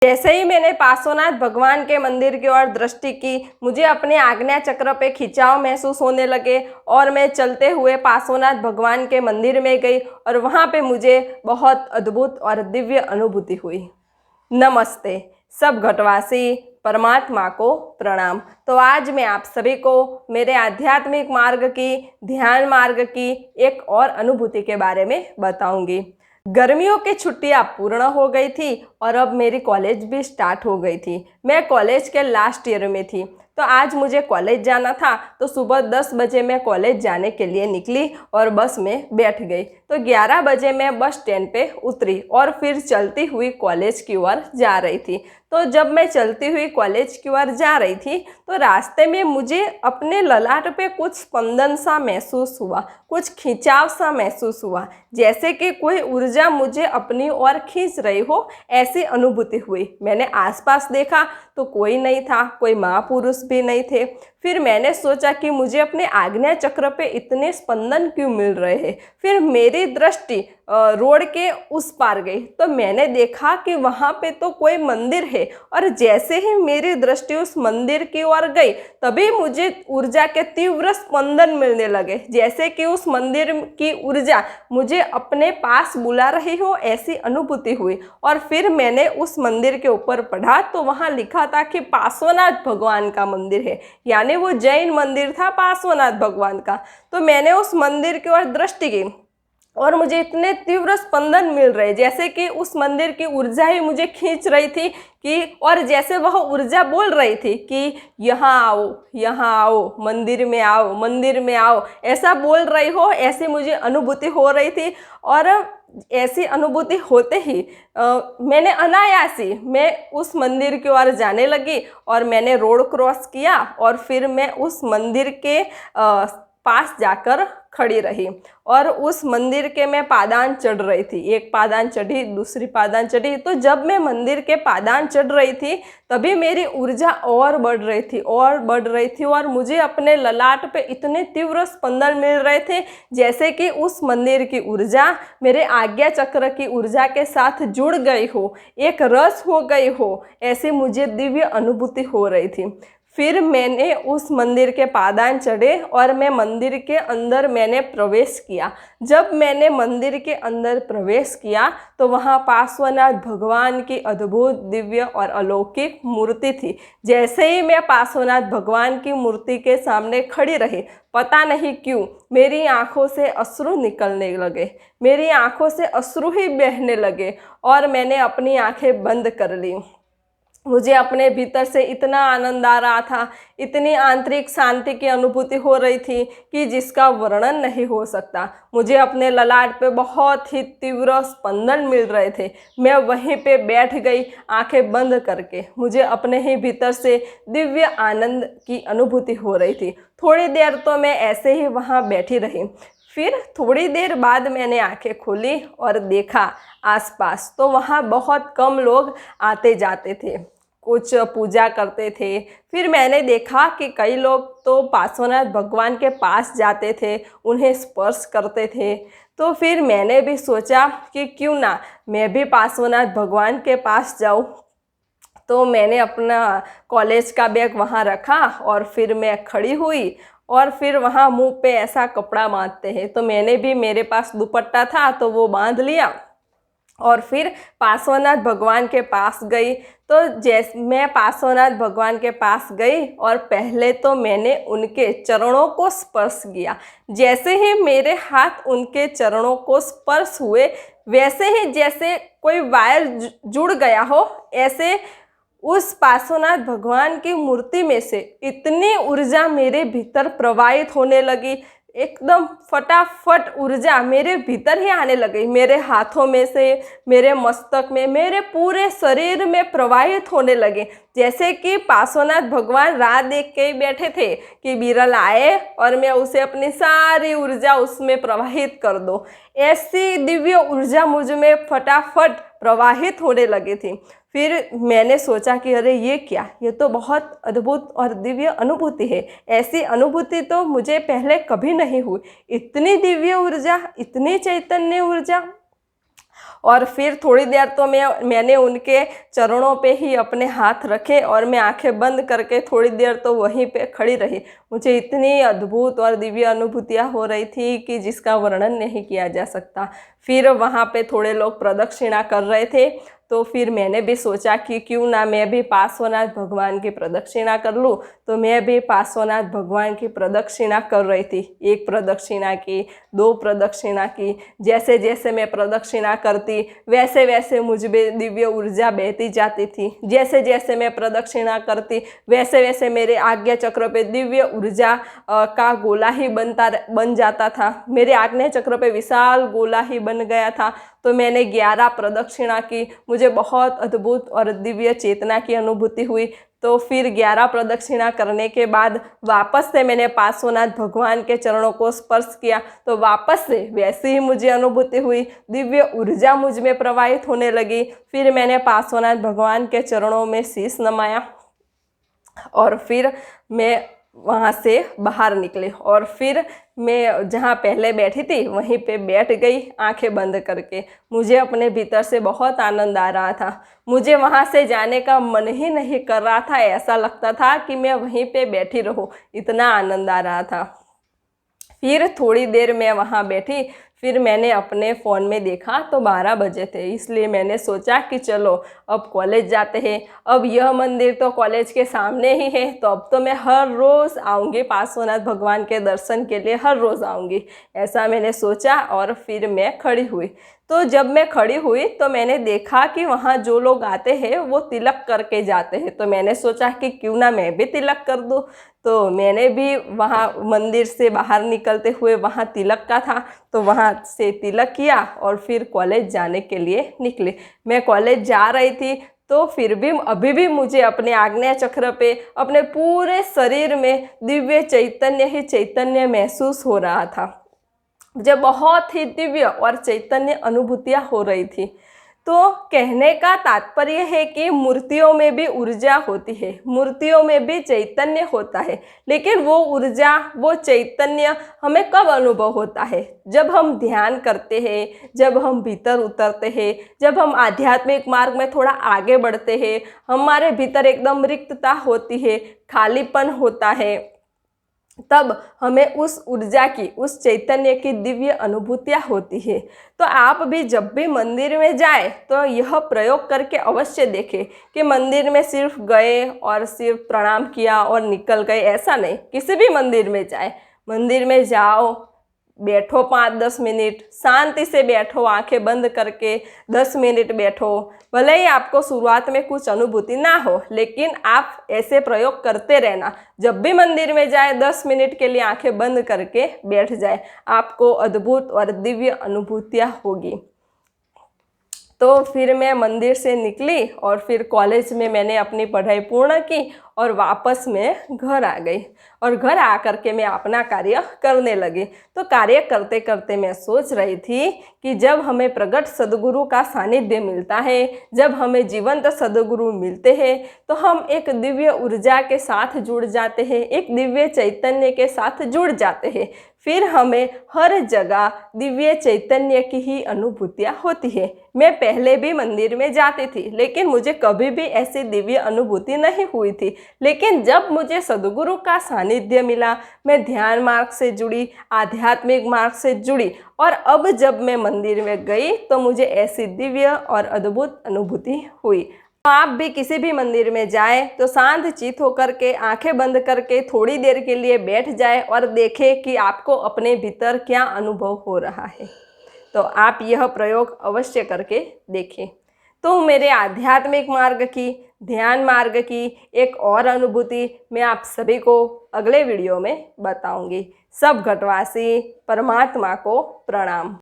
जैसे ही मैंने पार्श्वनाथ भगवान के मंदिर की ओर दृष्टि की, मुझे अपने आज्ञा चक्र पे खिंचाव महसूस होने लगे और मैं चलते हुए पार्श्वनाथ भगवान के मंदिर में गई और वहाँ पे मुझे बहुत अद्भुत और दिव्य अनुभूति हुई। नमस्ते सब घटवासी, परमात्मा को प्रणाम। तो आज मैं आप सभी को मेरे आध्यात्मिक मार्ग की, ध्यान मार्ग की एक और अनुभूति के बारे में बताऊंगी। गर्मियों की छुट्टियां पूर्ण हो गई थी और अब मेरी कॉलेज भी स्टार्ट हो गई थी। मैं कॉलेज के लास्ट ईयर में थी, तो आज मुझे कॉलेज जाना था। तो सुबह 10 बजे मैं कॉलेज जाने के लिए निकली और बस में बैठ गई। तो 11 बजे मैं बस स्टैंड पे उतरी और फिर चलती हुई कॉलेज की ओर जा रही थी। तो जब मैं चलती हुई कॉलेज की ओर जा रही थी तो रास्ते में मुझे अपने ललाट पे कुछ स्पंदन सा महसूस हुआ, कुछ खिंचाव सा महसूस हुआ, जैसे कि कोई ऊर्जा मुझे अपनी ओर खींच रही हो, ऐसी अनुभूति हुई। मैंने आसपास देखा तो कोई नहीं था, कोई महापुरुष भी नहीं थे। फिर मैंने सोचा कि मुझे अपने आज्ञा चक्र पे इतने स्पंदन क्यों मिल रहे हैं। फिर मेरी दृष्टि रोड के उस पार गई तो मैंने देखा कि वहाँ पे तो कोई मंदिर है और जैसे ही मेरी दृष्टि उस मंदिर की ओर गई तभी मुझे ऊर्जा के तीव्र स्पंदन मिलने लगे, जैसे कि उस मंदिर की ऊर्जा मुझे अपने पास बुला रही हो, ऐसी अनुभूति हुई। और फिर मैंने उस मंदिर के ऊपर पढ़ा तो वहाँ लिखा था कि पार्श्वनाथ भगवान का मंदिर है, यानी वो जैन मंदिर था पार्श्वनाथ भगवान का। तो मैंने उस मंदिर की ओर दृष्टि की और मुझे इतने तीव्र स्पंदन मिल रहे, जैसे कि उस मंदिर की ऊर्जा ही मुझे खींच रही थी कि, और जैसे वह ऊर्जा बोल रही थी कि यहाँ आओ, मंदिर में आओ, मंदिर में आओ, ऐसा बोल रही हो, ऐसी मुझे अनुभूति हो रही थी। और ऐसी अनुभूति होते ही मैंने अनायासी मैं उस मंदिर की ओर जाने लगी और मैंने रोड क्रॉस किया और फिर मैं उस मंदिर के पास जाकर खड़ी रही और उस मंदिर के मैं पादान चढ़ रही थी। एक पादान चढ़ी, दूसरी पादान चढ़ी। तो जब मैं मंदिर के पादान चढ़ रही थी तभी मेरी ऊर्जा और बढ़ रही थी और मुझे अपने ललाट पे इतने तीव्र स्पंदन मिल रहे थे, जैसे कि उस मंदिर की ऊर्जा मेरे आज्ञा चक्र की ऊर्जा के साथ जुड़ गई हो, एक रस हो गई हो, ऐसी मुझे दिव्य अनुभूति हो रही थी। फिर मैंने उस मंदिर के पादान चढ़े और मैं मंदिर के अंदर मैंने प्रवेश किया। जब मैंने मंदिर के अंदर प्रवेश किया तो वहाँ पार्श्वनाथ भगवान की अद्भुत, दिव्य और अलौकिक मूर्ति थी। जैसे ही मैं पार्श्वनाथ भगवान की मूर्ति के सामने खड़ी रही, पता नहीं क्यों मेरी आंखों से अश्रु निकलने लगे, मेरी आंखों से अश्रु ही बहने लगे और मैंने अपनी आंखें बंद कर ली। मुझे अपने भीतर से इतना आनंद आ रहा था, इतनी आंतरिक शांति की अनुभूति हो रही थी कि जिसका वर्णन नहीं हो सकता। मुझे अपने ललाट पे बहुत ही तीव्र स्पंदन मिल रहे थे। मैं वहीं पे बैठ गई आंखें बंद करके। मुझे अपने ही भीतर से दिव्य आनंद की अनुभूति हो रही थी। थोड़ी देर तो मैं ऐसे ही वहाँ बैठी रही। फिर थोड़ी देर बाद मैंने आंखें खोली और देखा आसपास, तो वहाँ बहुत कम लोग आते जाते थे, कुछ पूजा करते थे। फिर मैंने देखा कि कई लोग तो पार्श्वनाथ भगवान के पास जाते थे, उन्हें स्पर्श करते थे। तो फिर मैंने भी सोचा कि क्यों ना मैं भी पार्श्वनाथ भगवान के पास जाऊँ। तो मैंने अपना कॉलेज का बैग वहाँ रखा और फिर मैं खड़ी हुई और फिर वहाँ मुंह पे ऐसा कपड़ा बांधते हैं, तो मैंने भी, मेरे पास दुपट्टा था तो वो बांध लिया और फिर पार्श्वनाथ भगवान के पास गई। तो जैसे मैं पार्श्वनाथ भगवान के पास गई और पहले तो मैंने उनके चरणों को स्पर्श किया। जैसे ही मेरे हाथ उनके चरणों को स्पर्श हुए, वैसे ही जैसे कोई वायर जुड़ गया हो, ऐसे उस पार्श्वनाथ भगवान की मूर्ति में से इतनी ऊर्जा मेरे भीतर प्रवाहित होने लगी, एकदम फटाफट ऊर्जा मेरे भीतर ही आने लगी। मेरे हाथों में से, मेरे मस्तक में, मेरे पूरे शरीर में प्रवाहित होने लगे, जैसे कि पार्श्वनाथ भगवान राह देख के ही बैठे थे कि बिरल आए और मैं उसे अपनी सारी ऊर्जा उसमें प्रवाहित कर दूं। ऐसी दिव्य ऊर्जा मुझ में फटाफट प्रवाहित होने लगी थी। फिर मैंने सोचा कि अरे ये क्या, ये तो बहुत अद्भुत और दिव्य अनुभूति है। ऐसी अनुभूति तो मुझे पहले कभी नहीं हुई। इतनी दिव्य ऊर्जा, इतनी चैतन्य ऊर्जा। और फिर थोड़ी देर तो मैंने उनके चरणों पे ही अपने हाथ रखे और मैं आंखें बंद करके थोड़ी देर तो वहीं पे खड़ी रही। मुझे इतनी अद्भुत और दिव्य अनुभूतियाँ हो रही थी कि जिसका वर्णन नहीं किया जा सकता। फिर वहाँ पे थोड़े लोग प्रदक्षिणा कर रहे थे, तो फिर मैंने भी सोचा कि क्यों ना मैं भी पार्श्वनाथ भगवान की प्रदक्षिणा कर लूँ। तो मैं भी पार्श्वनाथ भगवान की प्रदक्षिणा कर रही थी। एक प्रदक्षिणा की, दो प्रदक्षिणा की। जैसे जैसे मैं प्रदक्षिणा करती वैसे वैसे मुझ में दिव्य ऊर्जा बहती जाती थी। जैसे जैसे मैं प्रदक्षिणा करती वैसे वैसे मेरे आज्ञा चक्र पे दिव्य ऊर्जा का गोला ही बन जाता था। मेरे आग्नेय चक्र पे विशाल गोला ही बन गया था। तो मैंने 11 प्रदक्षिणा की। मुझे बहुत अद्भुत और दिव्य चेतना की अनुभूति हुई। तो फिर 11 प्रदक्षिणा करने के बाद वापस से मैंने पार्श्वनाथ भगवान के चरणों को स्पर्श किया, तो वापस से वैसी ही मुझे अनुभूति हुई। दिव्य ऊर्जा मुझ में प्रवाहित होने लगी। फिर मैंने पार्श्वनाथ भगवान के चरणों में शीश नमाया और फिर मैं वहाँ से बाहर निकली और फिर मैं जहाँ पहले बैठी थी वहीं पे बैठ गई आंखें बंद करके। मुझे अपने भीतर से बहुत आनंद आ रहा था। मुझे वहाँ से जाने का मन ही नहीं कर रहा था। ऐसा लगता था कि मैं वहीं पे बैठी रहूँ, इतना आनंद आ रहा था। फिर थोड़ी देर मैं वहाँ बैठी। फिर मैंने अपने फ़ोन में देखा तो 12 बजे थे, इसलिए मैंने सोचा कि चलो अब कॉलेज जाते हैं। अब यह मंदिर तो कॉलेज के सामने ही है, तो अब तो मैं हर रोज़ आऊँगी पार्श्वनाथ भगवान के दर्शन के लिए, हर रोज़ आऊँगी, ऐसा मैंने सोचा। और फिर मैं खड़ी हुई। तो जब मैं खड़ी हुई तो मैंने देखा कि वहाँ जो लोग आते हैं वो तिलक करके जाते हैं। तो मैंने सोचा कि क्यों ना मैं भी तिलक कर दूँ। तो मैंने भी वहाँ मंदिर से बाहर निकलते हुए वहाँ तिलक का था, तो वहाँ से तिलक किया और फिर कॉलेज जाने के लिए निकली। मैं कॉलेज जा रही थी तो फिर भी अभी भी मुझे अपने आग्नेय चक्र पे अपने पूरे शरीर में दिव्य चैतन्य ही चैतन्य महसूस हो रहा था। मुझे बहुत ही दिव्य और चैतन्य अनुभूतियाँ हो रही थी। तो कहने का तात्पर्य है कि मूर्तियों में भी ऊर्जा होती है, मूर्तियों में भी चैतन्य होता है, लेकिन वो ऊर्जा, वो चैतन्य हमें कब अनुभव होता है? जब हम ध्यान करते हैं, जब हम भीतर उतरते हैं, जब हम आध्यात्मिक मार्ग में थोड़ा आगे बढ़ते हैं, हमारे भीतर एकदम रिक्तता होती है, खालीपन होता है, तब हमें उस ऊर्जा की, उस चैतन्य की दिव्य अनुभूतियाँ होती है। तो आप भी जब भी मंदिर में जाए तो यह प्रयोग करके अवश्य देखें कि मंदिर में सिर्फ गए और सिर्फ प्रणाम किया और निकल गए, ऐसा नहीं। किसी भी मंदिर में जाए, मंदिर में जाओ, बैठो 5-10 मिनट, शांति से बैठो, आंखें बंद करके 10 मिनट बैठो। भले ही आपको शुरुआत में कुछ अनुभूति ना हो, लेकिन आप ऐसे प्रयोग करते रहना। जब भी मंदिर में जाए 10 मिनट के लिए आंखें बंद करके बैठ जाए, आपको अद्भुत और दिव्य अनुभूतियाँ होगी। तो फिर मैं मंदिर से निकली और फिर कॉलेज में मैंने अपनी पढ़ाई पूर्ण की और वापस मैं घर आ गई। और घर आकर के मैं अपना कार्य करने लगी। तो कार्य करते करते मैं सोच रही थी कि जब हमें प्रगट सद्गुरु का सानिध्य मिलता है, जब हमें जीवंत सद्गुरु मिलते हैं, तो हम एक दिव्य ऊर्जा के साथ जुड़ जाते हैं, एक दिव्य चैतन्य के साथ जुड़ जाते हैं। फिर हमें हर जगह दिव्य चैतन्य की ही अनुभूतियाँ होती है। मैं पहले भी मंदिर में जाती थी, लेकिन मुझे कभी भी ऐसी दिव्य अनुभूति नहीं हुई थी। लेकिन जब मुझे सद्गुरु का सानिध्य मिला, मैं ध्यान मार्ग से जुड़ी, आध्यात्मिक मार्ग से जुड़ी, और अब जब मैं मंदिर में गई तो मुझे ऐसी दिव्य और अद्भुत अनुभूति हुई। तो आप भी किसी भी मंदिर में जाएं तो शांत चित्त होकर के, आंखें बंद करके थोड़ी देर के लिए बैठ जाए और देखें कि आपको अपने भीतर क्या अनुभव हो रहा है। तो आप यह प्रयोग अवश्य करके देखें। तो मेरे आध्यात्मिक मार्ग की, ध्यान मार्ग की एक और अनुभूति मैं आप सभी को अगले वीडियो में बताऊंगी। सब घटवासी परमात्मा को प्रणाम।